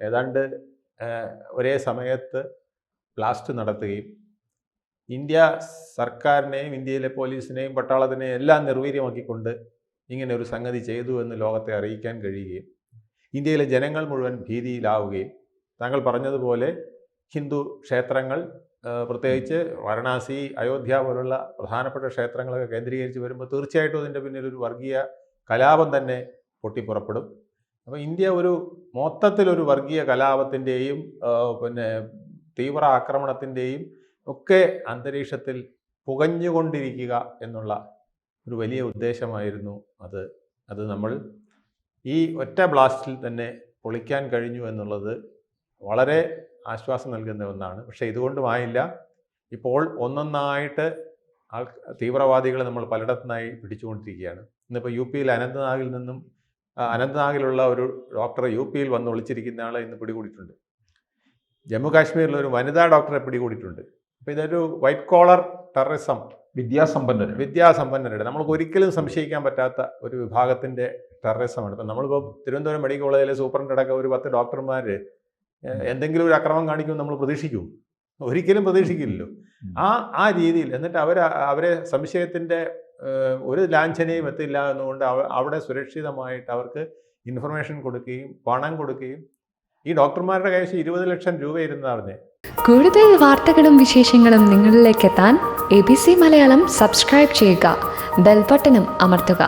ഏതാണ്ട് ഒരേ സമയത്ത് ബ്ലാസ്റ്റ് നടത്തുകയും ഇന്ത്യ സർക്കാരിനെയും ഇന്ത്യയിലെ പോലീസിനെയും പട്ടാളത്തിനെയും എല്ലാം നിർവീര്യമാക്കിക്കൊണ്ട് ഇങ്ങനെ ഒരു സംഗതി ചെയ്തു എന്ന് ലോകത്തെ അറിയിക്കാൻ കഴിയുകയും ഇന്ത്യയിലെ ജനങ്ങൾ മുഴുവൻ ഭീതിയിലാവുകയും താങ്കൾ പറഞ്ഞതുപോലെ ഹിന്ദു ക്ഷേത്രങ്ങൾ പ്രത്യേകിച്ച് വാരണാസി, അയോധ്യ പോലുള്ള പ്രധാനപ്പെട്ട ക്ഷേത്രങ്ങളൊക്കെ കേന്ദ്രീകരിച്ച് വരുമ്പോൾ തീർച്ചയായിട്ടും അതിൻ്റെ പിന്നിൽ ഒരു വർഗീയ കലാപം തന്നെ പൊട്ടിപ്പുറപ്പെടും. അപ്പോൾ ഇന്ത്യ ഒരു മൊത്തത്തിലൊരു വർഗീയ കലാപത്തിൻ്റെയും തീവ്ര ആക്രമണത്തിൻ്റെയും ഒക്കെ അന്തരീക്ഷത്തിൽ പുകഞ്ഞുകൊണ്ടിരിക്കുക എന്നുള്ള ഒരു വലിയ ഉദ്ദേശമായിരുന്നു അത് നമ്മൾ ഈ ഒറ്റ ബ്ലാസ്റ്റിൽ തന്നെ പൊളിക്കാൻ കഴിഞ്ഞു എന്നുള്ളത് വളരെ ആശ്വാസം നൽകുന്ന ഒന്നാണ്. പക്ഷേ ഇതുകൊണ്ടുമായില്ല. ഇപ്പോൾ ഒന്നൊന്നായിട്ട് തീവ്രവാദികളെ നമ്മൾ പലയിടത്തുനിന്നായി പിടിച്ചുകൊണ്ടിരിക്കുകയാണ്. ഇന്നിപ്പോൾ യു പിയിൽ അനന്ത്നാഗിലുള്ള ഒരു ഡോക്ടർ യു പിയിൽ വന്ന് ഒളിച്ചിരിക്കുന്ന ആളെ ഇന്ന് പിടികൂടിയിട്ടുണ്ട്. ജമ്മു കാശ്മീരിലൊരു വനിതാ ഡോക്ടറെ പിടികൂടിയിട്ടുണ്ട്. അപ്പോൾ ഇതൊരു വൈറ്റ് കോളർ ടെററിസം, വിദ്യാസമ്പന്നരുടെ നമ്മൾക്ക് ഒരിക്കലും സംശയിക്കാൻ പറ്റാത്ത ഒരു വിഭാഗത്തിൻ്റെ ടെററിസമാണ്. ഇപ്പം നമ്മളിപ്പോൾ തിരുവനന്തപുരം മെഡിക്കൽ കോളേജിലെ സൂപ്രണ്ടടക്കം ഒരു 10 ഡോക്ടർമാർ എന്തെങ്കിലും ഒരു അക്രമം കാണിക്കുമെന്ന് നമ്മൾ പ്രതീക്ഷിക്കും? ഒരിക്കലും പ്രതീക്ഷിക്കില്ലല്ലോ. ആ രീതിയിൽ എന്നിട്ട് അവരെ സംശയത്തിൻ്റെ ഒരു ലാഞ്ചനയും എത്തില്ല എന്നുകൊണ്ട് അവിടെ സുരക്ഷിതമായിട്ട് അവർക്ക് ഇൻഫർമേഷൻ കൊടുക്കുകയും പണം കൊടുക്കുകയും ഈ ഡോക്ടർമാരുടെ കൈവശം 20 ലക്ഷം രൂപ ഇരുന്നറിഞ്ഞ്. കൂടുതൽ വാർത്തകളും വിശേഷങ്ങളും നിങ്ങളിലേക്ക് എത്താൻ ABC മലയാളം സബ്സ്ക്രൈബ് ചെയ്യുക, ബെൽ ബട്ടണും അമർത്തുക.